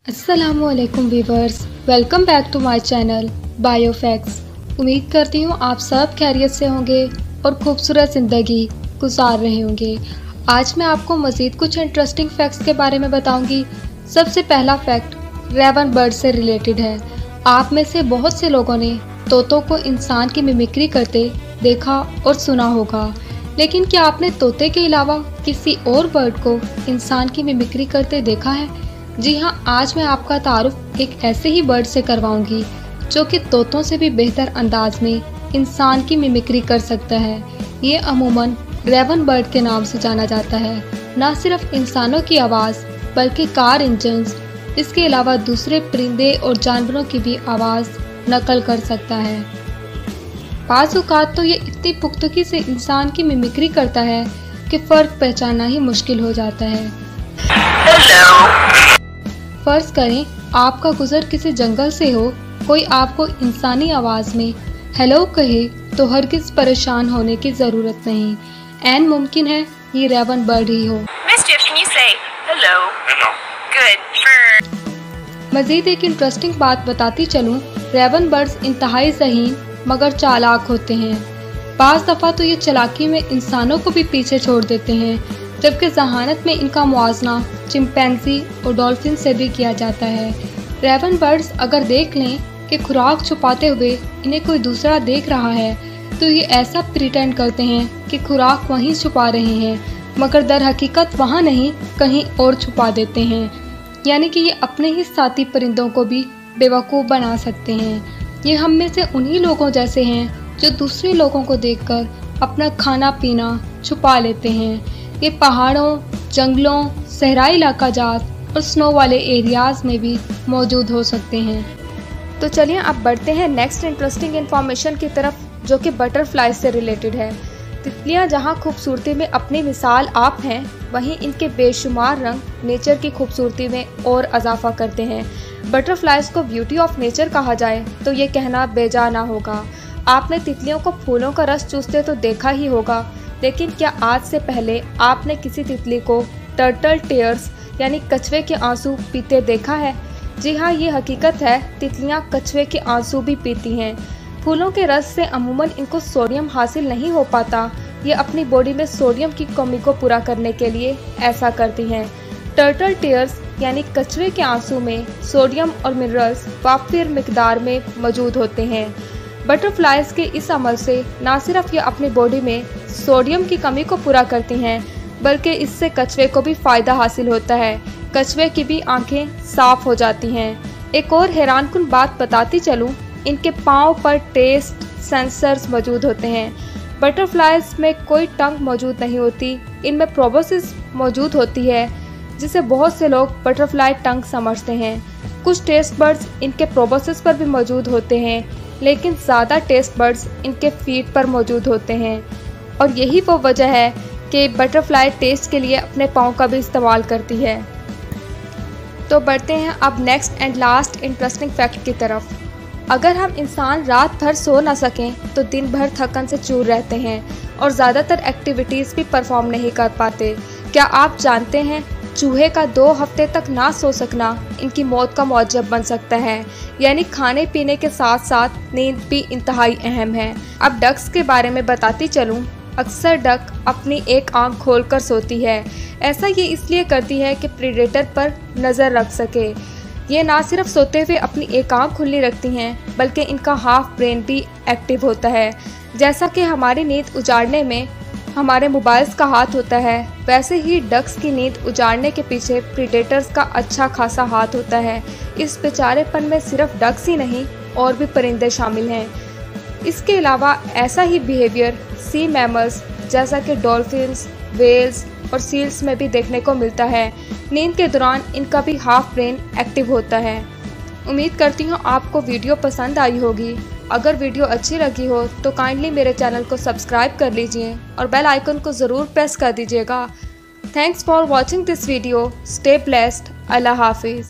अस्सलामुअलैकुम viewers, welcome back to my channel bio facts. उम्मीद करती हूँ आप सब खैरियत से होंगे और खूबसूरत ज़िंदगी गुजार रहे होंगे। आज मैं आपको मज़ीद कुछ इंटरेस्टिंग फैक्ट्स के बारे में बताऊंगी। सबसे पहला फैक्ट रेवन बर्ड से रिलेटेड है। आप में से बहुत से लोगों ने तोतों को इंसान की मिमिक्री करते देखा और सुना होगा, लेकिन क्या आपने तोते के अलावा किसी और बर्ड को इंसान की मिमिक्री करते देखा है? जी हाँ, आज मैं आपका तारुफ एक ऐसे ही बर्ड से करवाऊंगी जो कि तोतों से भी बेहतर अंदाज में इंसान की मिमिक्री कर सकता है। ये अमूमन रेवन बर्ड के नाम से जाना जाता है। न सिर्फ इंसानों की आवाज़ बल्कि कार इंजन्स, इसके अलावा दूसरे परिंदे और जानवरों की भी आवाज़ नकल कर सकता है। बाज़ औक़ात तो ये इतनी पुख्तगी से इंसान की मिमिक्री करता है कि फ़र्क पहचानना ही मुश्किल हो जाता है। फर्ज करें आपका गुजर किसी जंगल से हो, कोई आपको इंसानी आवाज़ में हेलो कहे तो हरगिज़ परेशान होने की ज़रूरत नहीं। ऐन मुमकिन है ये रेवन बर्ड ही हो। मज़ीद एक इंटरेस्टिंग बात बताती चलूँ, रेवन बर्ड्स इंतहाई ज़हीन मगर चालाक होते हैं। बाज़ दफ़ा तो ये चालाकी में इंसानों को भी पीछे छोड़ देते हैं, जबकि जहानत में इनका मुआवजना चिंपैंजी और डॉल्फिन से भी किया जाता है। रेवन बर्ड्स अगर देख लें कि खुराक छुपाते हुए इन्हें कोई दूसरा देख रहा है, तो ये ऐसा प्रिटेंड करते हैं कि खुराक वहीं छुपा रहे हैं, मगर दर हकीकत वहाँ नहीं कहीं और छुपा देते हैं। यानी कि ये अपने ही साथी परिंदों को भी बेवकूफ़ बना सकते हैं। ये हम में से उन्हीं लोगों जैसे हैं जो दूसरे लोगों को देखकर अपना खाना पीना छुपा लेते हैं। ये पहाड़ों, जंगलों, सहराई इलाका जात और स्नो वाले एरियाज़ में भी मौजूद हो सकते हैं। तो चलिए अब बढ़ते हैं नेक्स्ट इंटरेस्टिंग इन्फॉर्मेशन की तरफ, जो कि बटरफ्लाई से रिलेटेड है। तितलियां जहां खूबसूरती में अपनी मिसाल आप हैं, वहीं इनके बेशुमार रंग नेचर की खूबसूरती में और इजाफा करते हैं। बटरफ्लाइज को ब्यूटी ऑफ नेचर कहा जाए तो ये कहना बेजा ना होगा। आपने तितलियों को फूलों का रस चूसते तो देखा ही होगा, लेकिन क्या आज से पहले आपने किसी तितली को टर्टल टीयर्स यानी कछुए के आंसू पीते देखा है? जी हाँ, ये हकीकत है, तितलियां कछुए के आंसू भी पीती हैं। फूलों के रस से अमूमन इनको सोडियम हासिल नहीं हो पाता। ये अपनी बॉडी में सोडियम की कमी को पूरा करने के लिए ऐसा करती हैं। टर्टल टीयर्स यानी कछुए के आंसू में सोडियम और मिनरल्स वाफिर मिकदार में मौजूद होते हैं। बटरफ्लाइज के इस अमल से न सिर्फ ये अपनी बॉडी में सोडियम की कमी को पूरा करती हैं, बल्कि इससे कछुए को भी फ़ायदा हासिल होता है। कछुए की भी आंखें साफ हो जाती हैं। एक और हैरानकुन बात बताती चलूँ, इनके पाँव पर टेस्ट सेंसर्स मौजूद होते हैं। बटरफ्लाइज में कोई टंग मौजूद नहीं होती, इनमें प्रोबोसिस मौजूद होती है, जिसे बहुत से लोग बटरफ्लाई टंग समझते हैं। कुछ टेस्ट बर्ड्स इनके प्रोबोसिस पर भी मौजूद होते हैं, लेकिन ज़्यादा टेस्ट बर्ड्स इनके फीट पर मौजूद होते हैं। और यही वो वजह है कि बटरफ्लाई टेस्ट के लिए अपने पाँव का भी इस्तेमाल करती है। तो बढ़ते हैं अब next and last interesting fact की तरफ। अगर हम इंसान रात भर सो ना सकें तो दिन भर थकन से चूर रहते हैं और ज़्यादातर एक्टिविटीज़ भी परफॉर्म नहीं कर पाते। क्या आप जानते हैं चूहे का 2 हफ्ते तक ना सो सकना इनकी मौत का मौजब बन सकता है। यानी खाने पीने के साथ साथ नींद भी इंतहाई अहम है। अब डक्स के बारे में बताती चलूँ। अक्सर डक अपनी एक आंख खोलकर सोती है। ऐसा ये इसलिए करती है कि प्रीडेटर पर नज़र रख सके। ये ना सिर्फ सोते हुए अपनी एक आंख खुली रखती हैं, बल्कि इनका हाफ ब्रेन भी एक्टिव होता है। जैसा कि हमारी नींद उजाड़ने में हमारे मोबाइल्स का हाथ होता है, वैसे ही डक्स की नींद उजाड़ने के पीछे प्रीडेटर्स का अच्छा खासा हाथ होता है। इस बेचारेपन में सिर्फ डक्स ही नहीं और भी परिंदे शामिल हैं। इसके अलावा ऐसा ही बिहेवियर सी मैमल्स जैसा कि डॉल्फिन्स, वेल्स और सील्स में भी देखने को मिलता है। नींद के दौरान इनका भी हाफ ब्रेन एक्टिव होता है। उम्मीद करती हूँ आपको वीडियो पसंद आई होगी। अगर वीडियो अच्छी लगी हो तो काइंडली मेरे चैनल को सब्सक्राइब कर लीजिए और बेल आइकन को ज़रूर प्रेस कर दीजिएगा। Thanks for watching this video. Stay blessed. अल्लाह हाफिज़।